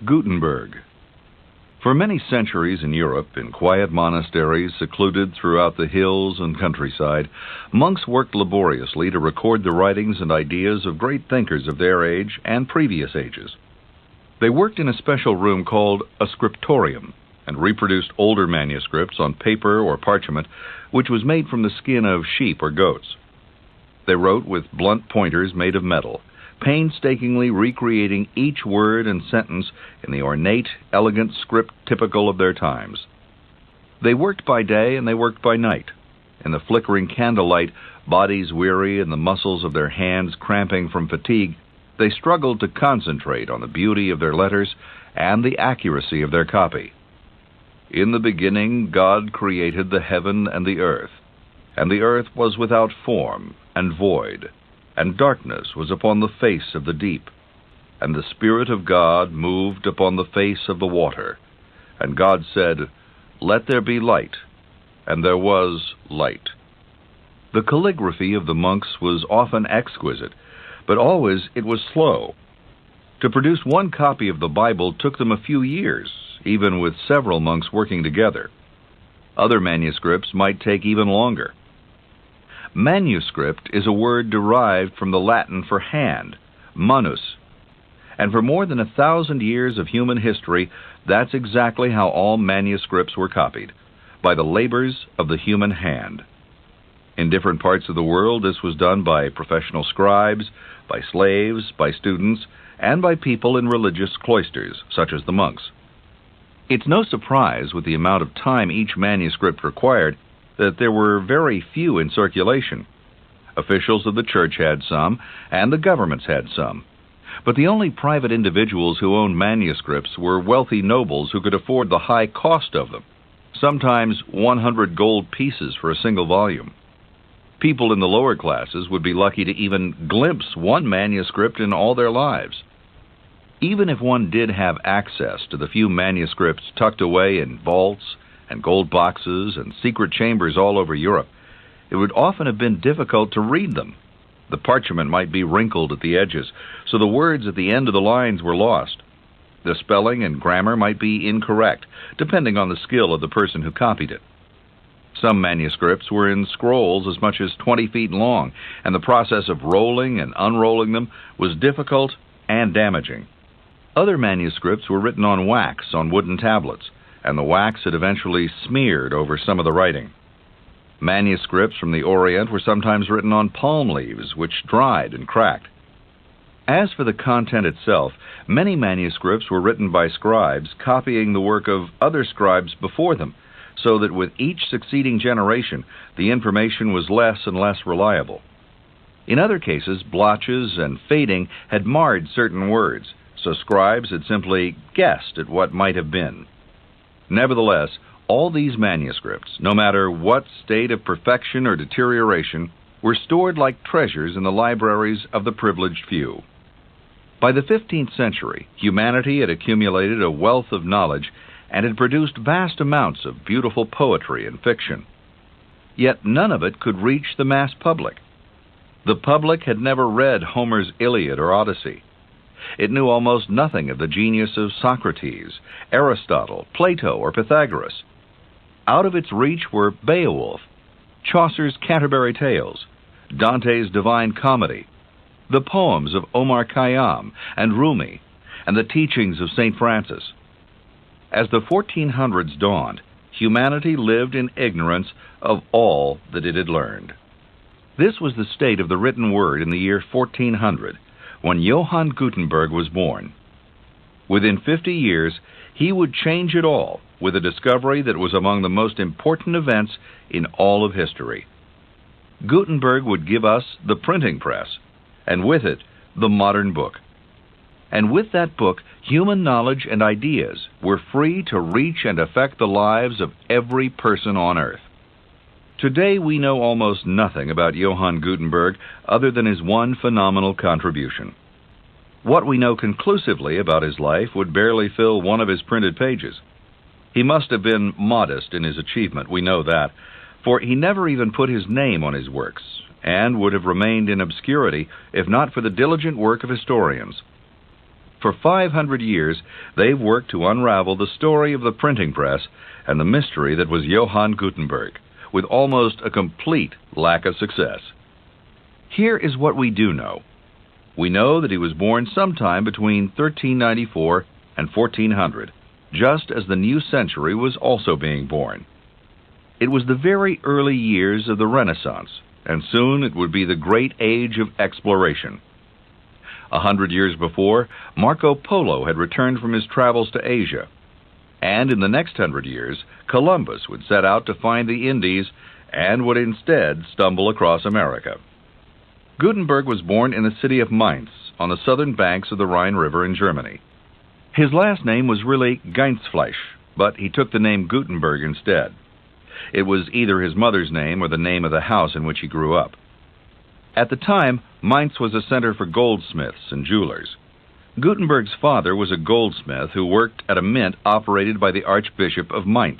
Gutenberg. For many centuries in Europe, in quiet monasteries secluded throughout the hills and countryside, monks worked laboriously to record the writings and ideas of great thinkers of their age and previous ages. They worked in a special room called a scriptorium and reproduced older manuscripts on paper or parchment, which was made from the skin of sheep or goats. They wrote with blunt pointers made of metal, painstakingly recreating each word and sentence in the ornate, elegant script typical of their times. They worked by day and they worked by night. In the flickering candlelight, bodies weary and the muscles of their hands cramping from fatigue, they struggled to concentrate on the beauty of their letters and the accuracy of their copy. In the beginning God created the heaven and the earth was without form and void, and darkness was upon the face of the deep. And the Spirit of God moved upon the face of the water. And God said, "Let there be light." And there was light. The calligraphy of the monks was often exquisite, but always it was slow. To produce one copy of the Bible took them a few years, even with several monks working together. Other manuscripts might take even longer. Manuscript is a word derived from the Latin for hand, manus. And for more than 1,000 years of human history, that's exactly how all manuscripts were copied, by the labors of the human hand. In different parts of the world, this was done by professional scribes, by slaves, by students, and by people in religious cloisters, such as the monks. It's no surprise, with the amount of time each manuscript required, that there were very few in circulation. Officials of the church had some, and the governments had some. But the only private individuals who owned manuscripts were wealthy nobles who could afford the high cost of them, sometimes 100 gold pieces for a single volume. People in the lower classes would be lucky to even glimpse one manuscript in all their lives. Even if one did have access to the few manuscripts tucked away in vaults and gold boxes and secret chambers all over Europe, it would often have been difficult to read them. The parchment might be wrinkled at the edges, so the words at the end of the lines were lost. The spelling and grammar might be incorrect, depending on the skill of the person who copied it. Some manuscripts were in scrolls as much as 20 feet long, and the process of rolling and unrolling them was difficult and damaging. Other manuscripts were written on wax on wooden tablets, and the wax had eventually smeared over some of the writing. Manuscripts from the Orient were sometimes written on palm leaves, which dried and cracked. As for the content itself, many manuscripts were written by scribes copying the work of other scribes before them, so that with each succeeding generation, the information was less and less reliable. In other cases, blotches and fading had marred certain words, so scribes had simply guessed at what might have been. Nevertheless, all these manuscripts, no matter what state of perfection or deterioration, were stored like treasures in the libraries of the privileged few. By the 15th century, humanity had accumulated a wealth of knowledge and had produced vast amounts of beautiful poetry and fiction. Yet none of it could reach the mass public. The public had never read Homer's Iliad or Odyssey. It knew almost nothing of the genius of Socrates, Aristotle, Plato, or Pythagoras. Out of its reach were Beowulf, Chaucer's Canterbury Tales, Dante's Divine Comedy, the poems of Omar Khayyam and Rumi, and the teachings of St. Francis. As the 1400s dawned, humanity lived in ignorance of all that it had learned. This was the state of the written word in the year 1400, when Johann Gutenberg was born. Within 50 years, he would change it all with a discovery that was among the most important events in all of history. Gutenberg would give us the printing press, and with it, the modern book. And with that book, human knowledge and ideas were free to reach and affect the lives of every person on earth. Today we know almost nothing about Johann Gutenberg other than his one phenomenal contribution. What we know conclusively about his life would barely fill one of his printed pages. He must have been modest in his achievement, we know that, for he never even put his name on his works, and would have remained in obscurity if not for the diligent work of historians. For 500 years, they've worked to unravel the story of the printing press and the mystery that was Johann Gutenberg, with almost a complete lack of success. Here is what we do know. We know that he was born sometime between 1394 and 1400, just as the new century was also being born. It was the very early years of the Renaissance, and soon it would be the great age of exploration. 100 years before, Marco Polo had returned from his travels to Asia, and in the next 100 years, Columbus would set out to find the Indies and would instead stumble across America. Gutenberg was born in the city of Mainz, on the southern banks of the Rhine River in Germany. His last name was really Geinsfleisch, but he took the name Gutenberg instead. It was either his mother's name or the name of the house in which he grew up. At the time, Mainz was a center for goldsmiths and jewelers. Gutenberg's father was a goldsmith who worked at a mint operated by the Archbishop of Mainz.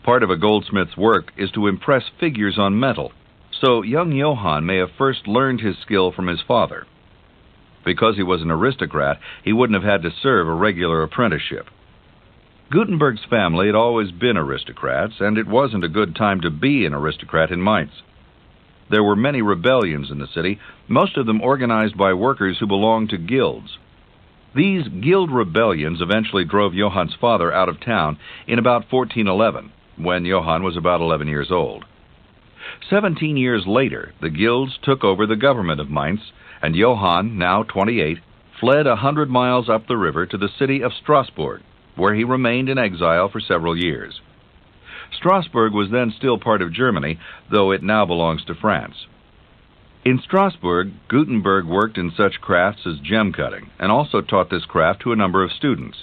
Part of a goldsmith's work is to impress figures on metal, so young Johann may have first learned his skill from his father. Because he was an aristocrat, he wouldn't have had to serve a regular apprenticeship. Gutenberg's family had always been aristocrats, and it wasn't a good time to be an aristocrat in Mainz. There were many rebellions in the city, most of them organized by workers who belonged to guilds. These guild rebellions eventually drove Johann's father out of town in about 1411, when Johann was about 11 years old. 17 years later, the guilds took over the government of Mainz, and Johann, now 28, fled 100 miles up the river to the city of Strasbourg, where he remained in exile for several years. Strasbourg was then still part of Germany, though it now belongs to France. In Strasbourg, Gutenberg worked in such crafts as gem cutting, and also taught this craft to a number of students.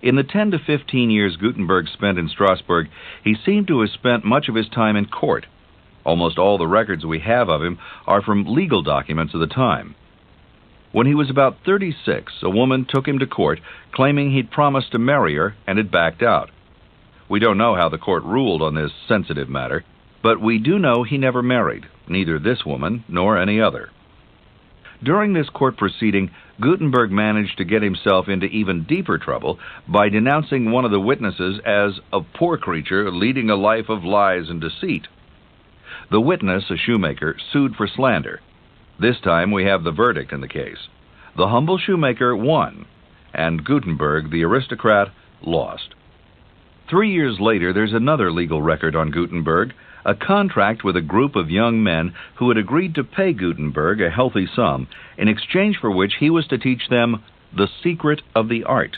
In the 10 to 15 years Gutenberg spent in Strasbourg, he seemed to have spent much of his time in court. Almost all the records we have of him are from legal documents of the time. When he was about 36, a woman took him to court, claiming he'd promised to marry her and had backed out. We don't know how the court ruled on this sensitive matter, but we do know he never married, neither this woman nor any other. During this court proceeding, Gutenberg managed to get himself into even deeper trouble by denouncing one of the witnesses as a poor creature leading a life of lies and deceit. The witness, a shoemaker, sued for slander. This time we have the verdict in the case. The humble shoemaker won, and Gutenberg, the aristocrat, lost. 3 years later, there's another legal record on Gutenberg, a contract with a group of young men who had agreed to pay Gutenberg a healthy sum, in exchange for which he was to teach them the secret of the art.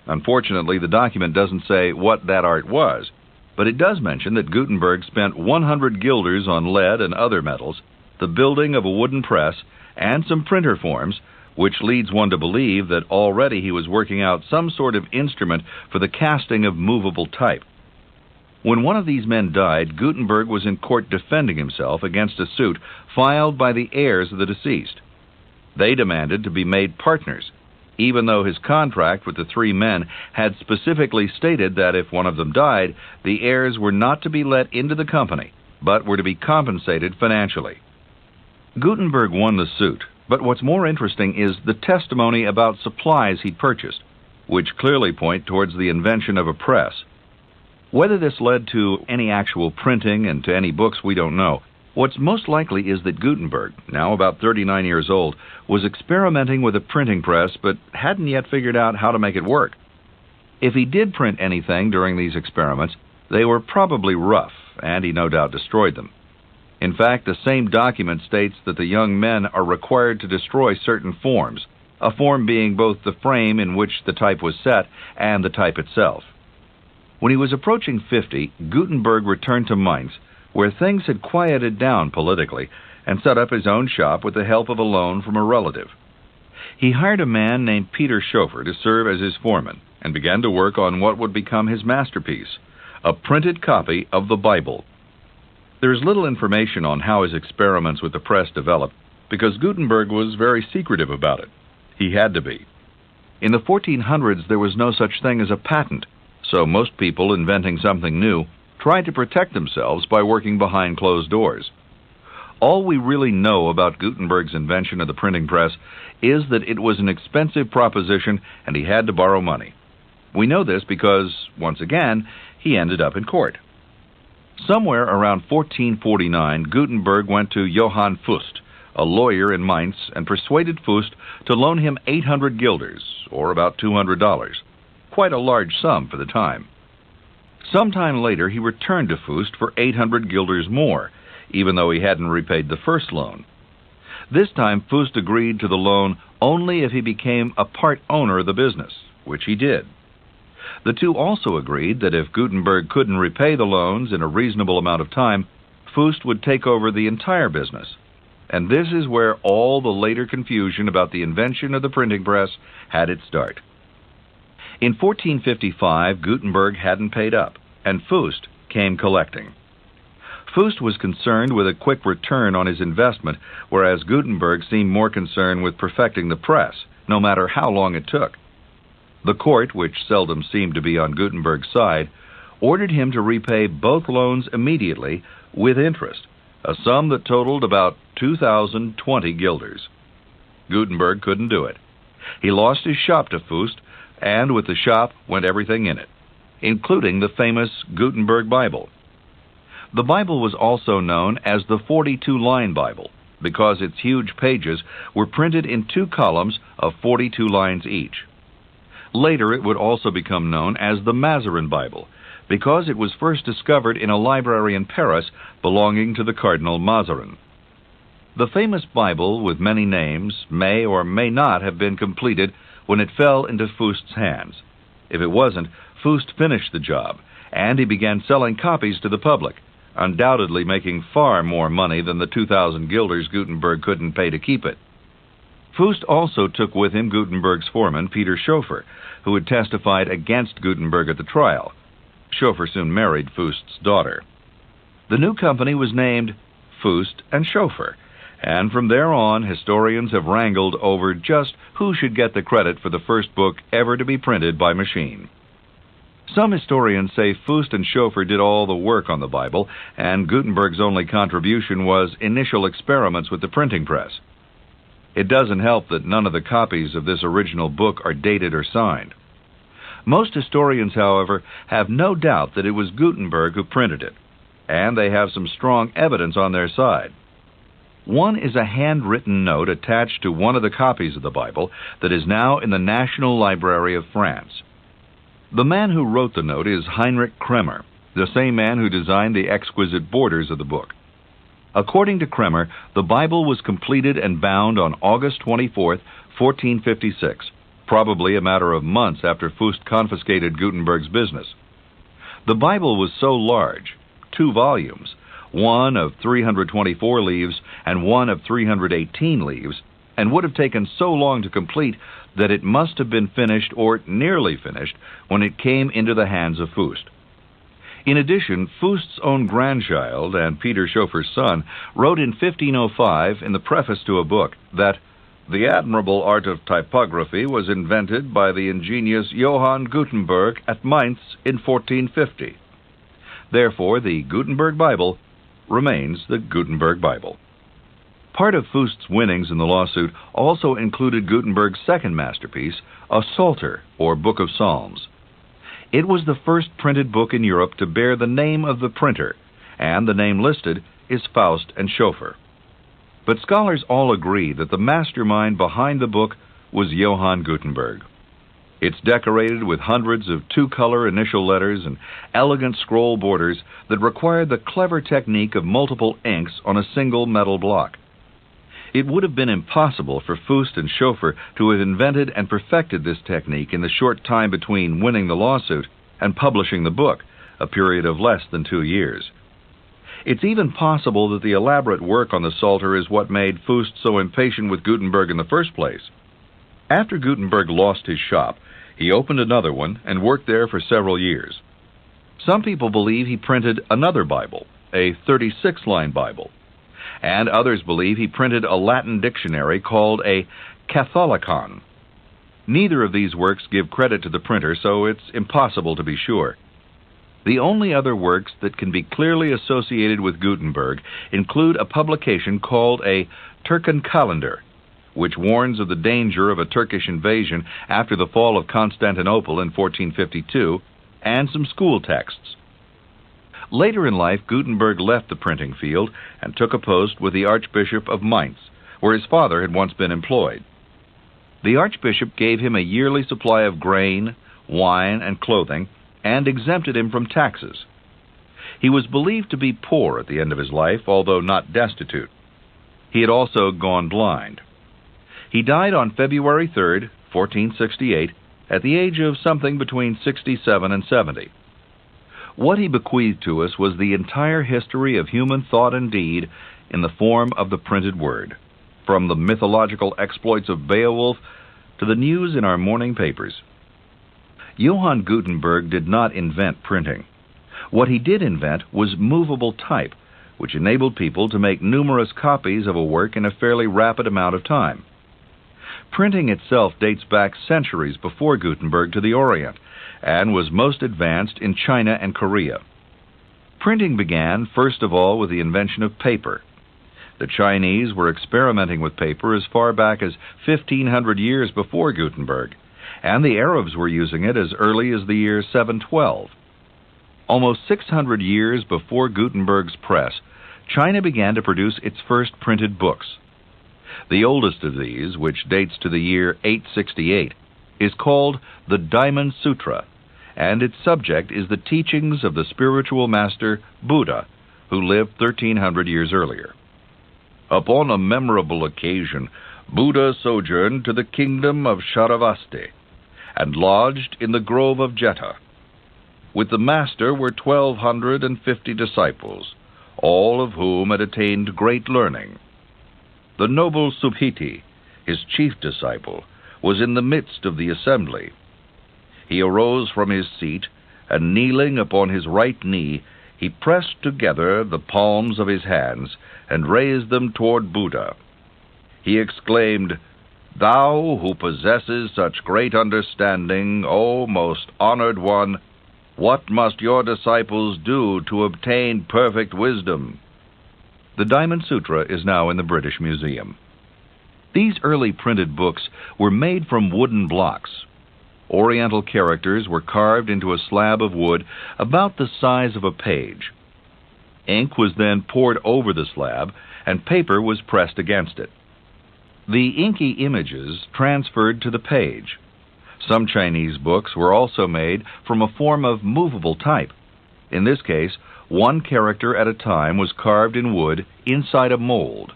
Unfortunately, the document doesn't say what that art was, but it does mention that Gutenberg spent 100 guilders on lead and other metals, the building of a wooden press, and some printer forms, which leads one to believe that already he was working out some sort of instrument for the casting of movable type. When one of these men died, Gutenberg was in court defending himself against a suit filed by the heirs of the deceased. They demanded to be made partners, even though his contract with the three men had specifically stated that if one of them died, the heirs were not to be let into the company, but were to be compensated financially. Gutenberg won the suit, but what's more interesting is the testimony about supplies he'd purchased, which clearly point towards the invention of a press. Whether this led to any actual printing and to any books, we don't know. What's most likely is that Gutenberg, now about 39 years old, was experimenting with a printing press but hadn't yet figured out how to make it work. If he did print anything during these experiments, they were probably rough, and he no doubt destroyed them. In fact, the same document states that the young men are required to destroy certain forms, a form being both the frame in which the type was set and the type itself. When he was approaching 50, Gutenberg returned to Mainz, where things had quieted down politically, and set up his own shop with the help of a loan from a relative. He hired a man named Peter Schoeffer to serve as his foreman, and began to work on what would become his masterpiece, a printed copy of the Bible. There is little information on how his experiments with the press developed, because Gutenberg was very secretive about it. He had to be. In the 1400s, there was no such thing as a patent, so most people inventing something new tried to protect themselves by working behind closed doors. All we really know about Gutenberg's invention of the printing press is that it was an expensive proposition and he had to borrow money. We know this because, once again, he ended up in court. Somewhere around 1449, Gutenberg went to Johann Fust, a lawyer in Mainz, and persuaded Fust to loan him 800 guilders, or about $200, quite a large sum for the time. Sometime later, he returned to Fust for 800 guilders more, even though he hadn't repaid the first loan. This time, Fust agreed to the loan only if he became a part owner of the business, which he did. The two also agreed that if Gutenberg couldn't repay the loans in a reasonable amount of time, Fust would take over the entire business. And this is where all the later confusion about the invention of the printing press had its start. In 1455, Gutenberg hadn't paid up, and Fust came collecting. Fust was concerned with a quick return on his investment, whereas Gutenberg seemed more concerned with perfecting the press, no matter how long it took. The court, which seldom seemed to be on Gutenberg's side, ordered him to repay both loans immediately with interest, a sum that totaled about 2,020 guilders. Gutenberg couldn't do it. He lost his shop to Fust, and with the shop went everything in it, including the famous Gutenberg Bible. The Bible was also known as the 42-line Bible because its huge pages were printed in 2 columns of 42 lines each. Later it would also become known as the Mazarin Bible because it was first discovered in a library in Paris belonging to the Cardinal Mazarin. The famous Bible with many names may or may not have been completed when it fell into Fust's hands. If it wasn't, Fust finished the job, and he began selling copies to the public, undoubtedly making far more money than the 2,000 guilders Gutenberg couldn't pay to keep it. Fust also took with him Gutenberg's foreman, Peter Schoeffer, who had testified against Gutenberg at the trial. Schoeffer soon married Fust's daughter. The new company was named Fust and Schoeffer, and from there on, historians have wrangled over just who should get the credit for the first book ever to be printed by machine. Some historians say Fust and Schoeffer did all the work on the Bible, and Gutenberg's only contribution was initial experiments with the printing press. It doesn't help that none of the copies of this original book are dated or signed. Most historians, however, have no doubt that it was Gutenberg who printed it, and they have some strong evidence on their side. One is a handwritten note attached to one of the copies of the Bible that is now in the National Library of France. The man who wrote the note is Heinrich Kremer, the same man who designed the exquisite borders of the book. According to Kremer, the Bible was completed and bound on August 24, 1456, probably a matter of months after Fust confiscated Gutenberg's business. The Bible was so large, 2 volumes, one of 324 leaves and one of 318 leaves, and would have taken so long to complete that it must have been finished or nearly finished when it came into the hands of Fust. In addition, Fust's own grandchild and Peter Schoeffer's son wrote in 1505 in the preface to a book that the admirable art of typography was invented by the ingenious Johann Gutenberg at Mainz in 1450. Therefore, the Gutenberg Bible remains the Gutenberg Bible. Part of Fust's winnings in the lawsuit also included Gutenberg's second masterpiece, a Psalter, or Book of Psalms. It was the first printed book in Europe to bear the name of the printer, and the name listed is Faust and Schoeffer. But scholars all agree that the mastermind behind the book was Johann Gutenberg. It's decorated with hundreds of 2-color initial letters and elegant scroll borders that required the clever technique of multiple inks on a single metal block. It would have been impossible for Fust and Schoeffer to have invented and perfected this technique in the short time between winning the lawsuit and publishing the book, a period of less than 2 years. It's even possible that the elaborate work on the Psalter is what made Fust so impatient with Gutenberg in the first place. After Gutenberg lost his shop, he opened another one and worked there for several years. Some people believe he printed another Bible, a 36-line Bible, and others believe he printed a Latin dictionary called a Catholicon. Neither of these works give credit to the printer, so it's impossible to be sure. The only other works that can be clearly associated with Gutenberg include a publication called a Turken Calendar, which warns of the danger of a Turkish invasion after the fall of Constantinople in 1452, and some school texts. Later in life, Gutenberg left the printing field and took a post with the Archbishop of Mainz, where his father had once been employed. The Archbishop gave him a yearly supply of grain, wine, and clothing, and exempted him from taxes. He was believed to be poor at the end of his life, although not destitute. He had also gone blind. He died on February 3, 1468, at the age of something between 67 and 70. What he bequeathed to us was the entire history of human thought and deed in the form of the printed word, from the mythological exploits of Beowulf to the news in our morning papers. Johann Gutenberg did not invent printing. What he did invent was movable type, which enabled people to make numerous copies of a work in a fairly rapid amount of time. Printing itself dates back centuries before Gutenberg to the Orient, and was most advanced in China and Korea. Printing began, first of all, with the invention of paper. The Chinese were experimenting with paper as far back as 1,500 years before Gutenberg, and the Arabs were using it as early as the year 712. Almost 600 years before Gutenberg's press, China began to produce its first printed books. The oldest of these, which dates to the year 868, is called the Diamond Sutra, and its subject is the teachings of the spiritual master Buddha, who lived 1,300 years earlier. Upon a memorable occasion, Buddha sojourned to the kingdom of Sharavasti, and lodged in the grove of Jeta. With the master were 1,250 disciples, all of whom had attained great learning. The noble Subhiti, his chief disciple, was in the midst of the assembly. He arose from his seat, and kneeling upon his right knee, he pressed together the palms of his hands, and raised them toward Buddha. He exclaimed, "Thou who possesses such great understanding, O most honored one, what must your disciples do to obtain perfect wisdom?" The Diamond Sutra is now in the British Museum. These early printed books were made from wooden blocks. Oriental characters were carved into a slab of wood about the size of a page. Ink was then poured over the slab, and paper was pressed against it. The inky images transferred to the page. Some Chinese books were also made from a form of movable type. In this case, one character at a time was carved in wood inside a mold.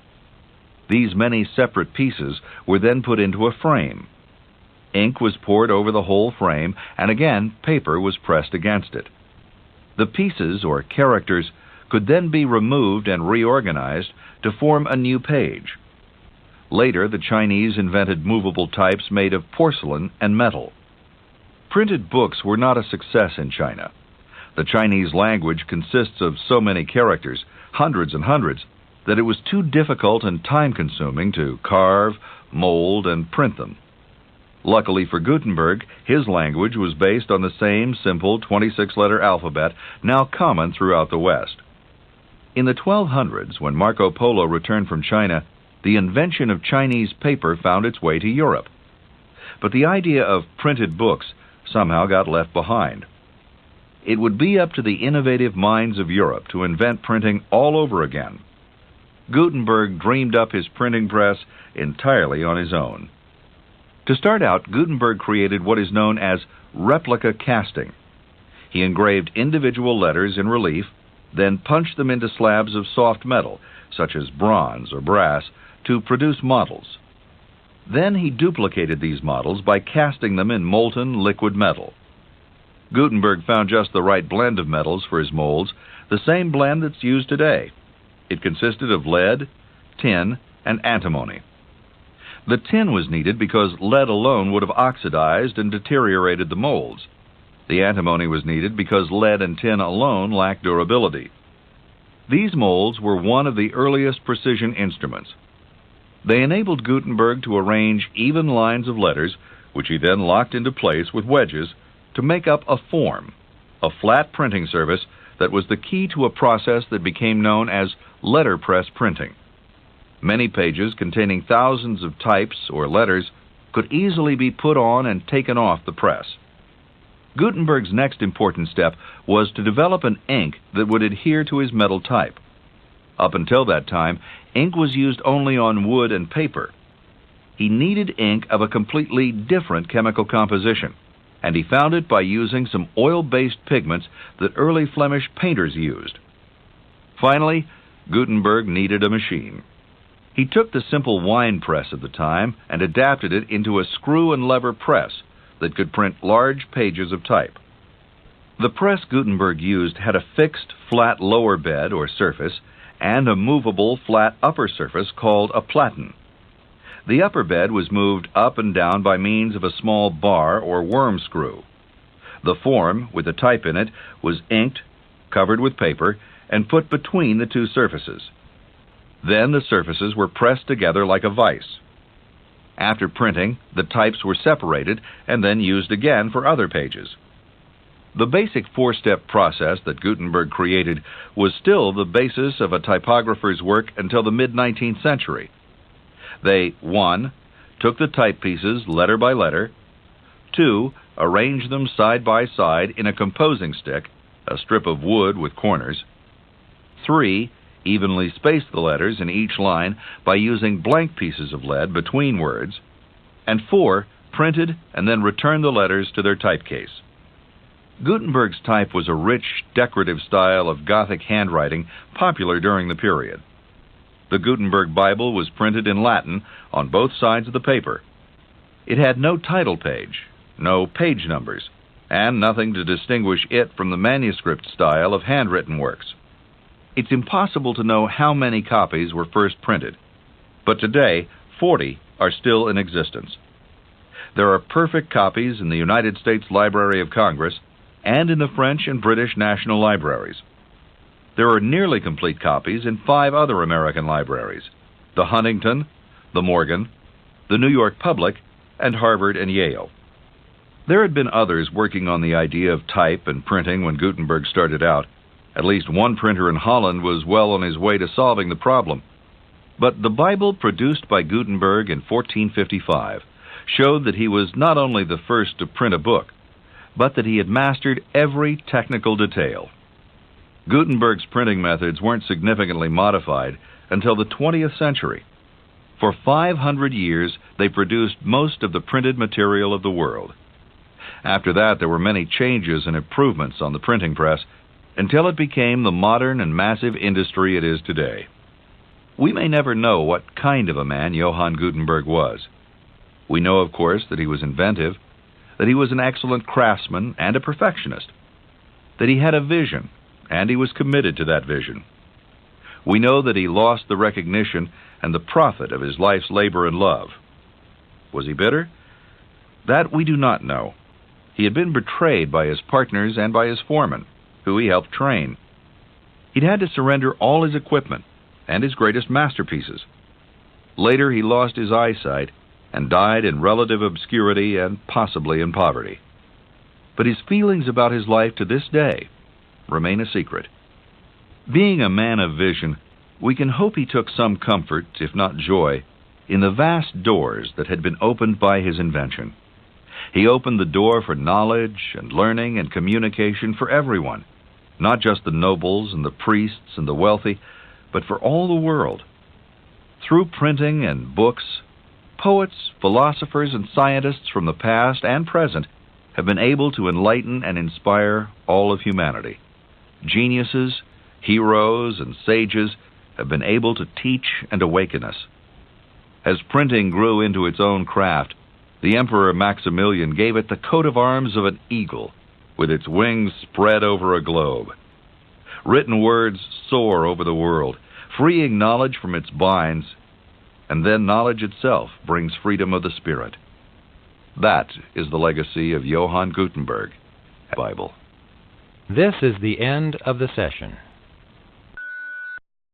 These many separate pieces were then put into a frame. Ink was poured over the whole frame, and again paper was pressed against it. The pieces, or characters, could then be removed and reorganized to form a new page. Later, the Chinese invented movable types made of porcelain and metal. Printed books were not a success in China. The Chinese language consists of so many characters, hundreds and hundreds, that it was too difficult and time-consuming to carve, mold, and print them. Luckily for Gutenberg, his language was based on the same simple 26-letter alphabet now common throughout the West. In the 1200s, when Marco Polo returned from China, the invention of Chinese paper found its way to Europe. But the idea of printed books somehow got left behind. It would be up to the innovative minds of Europe to invent printing all over again. Gutenberg dreamed up his printing press entirely on his own. To start out, Gutenberg created what is known as replica casting. He engraved individual letters in relief, then punched them into slabs of soft metal, such as bronze or brass, to produce models. Then he duplicated these models by casting them in molten liquid metal. Gutenberg found just the right blend of metals for his molds, the same blend that's used today. It consisted of lead, tin, and antimony. The tin was needed because lead alone would have oxidized and deteriorated the molds. The antimony was needed because lead and tin alone lacked durability. These molds were one of the earliest precision instruments. They enabled Gutenberg to arrange even lines of letters, which he then locked into place with wedges, to make up a form, a flat printing surface that was the key to a process that became known as letterpress printing. Many pages containing thousands of types or letters could easily be put on and taken off the press. Gutenberg's next important step was to develop an ink that would adhere to his metal type. Up until that time, ink was used only on wood and paper. He needed ink of a completely different chemical composition, and he found it by using some oil-based pigments that early Flemish painters used. Finally, Gutenberg needed a machine. He took the simple wine press of the time and adapted it into a screw and lever press that could print large pages of type. The press Gutenberg used had a fixed, flat lower bed or surface and a movable, flat upper surface called a platen. The upper bed was moved up and down by means of a small bar or worm screw. The form, with the type in it, was inked, covered with paper, and put between the two surfaces. Then the surfaces were pressed together like a vise. After printing, the types were separated and then used again for other pages. The basic four-step process that Gutenberg created was still the basis of a typographer's work until the mid-19th century. They, 1, took the type pieces letter by letter, 2, arranged them side by side in a composing stick, a strip of wood with corners, 3, evenly spaced the letters in each line by using blank pieces of lead between words, and 4, printed and then returned the letters to their type case. Gutenberg's type was a rich, decorative style of Gothic handwriting popular during the period. The Gutenberg Bible was printed in Latin on both sides of the paper. It had no title page, no page numbers, and nothing to distinguish it from the manuscript style of handwritten works. It's impossible to know how many copies were first printed, but today 40 are still in existence. There are perfect copies in the United States Library of Congress and in the French and British National Libraries. There are nearly complete copies in 5 other American libraries: the Huntington, the Morgan, the New York Public, and Harvard and Yale. There had been others working on the idea of type and printing when Gutenberg started out. At least one printer in Holland was well on his way to solving the problem. But the Bible produced by Gutenberg in 1455 showed that he was not only the first to print a book, but that he had mastered every technical detail. Gutenberg's printing methods weren't significantly modified until the 20th century. For 500 years, they produced most of the printed material of the world. After that, there were many changes and improvements on the printing press until it became the modern and massive industry it is today. We may never know what kind of a man Johann Gutenberg was. We know, of course, that he was inventive, that he was an excellent craftsman and a perfectionist, that he had a vision, and he was committed to that vision. We know that he lost the recognition and the profit of his life's labor and love. Was he bitter? That we do not know. He had been betrayed by his partners and by his foreman, who he helped train. He'd had to surrender all his equipment and his greatest masterpieces. Later he lost his eyesight and died in relative obscurity and possibly in poverty. But his feelings about his life to this day remain a secret. Being a man of vision, we can hope he took some comfort, if not joy, in the vast doors that had been opened by his invention. He opened the door for knowledge and learning and communication for everyone, not just the nobles and the priests and the wealthy, but for all the world. Through printing and books, poets, philosophers, and scientists from the past and present have been able to enlighten and inspire all of humanity. Geniuses, heroes, and sages have been able to teach and awaken us. As printing grew into its own craft, the Emperor Maximilian gave it the coat of arms of an eagle, with its wings spread over a globe. Written words soar over the world, freeing knowledge from its binds, and then knowledge itself brings freedom of the spirit. That is the legacy of Johann Gutenberg, Bible. This is the end of the session.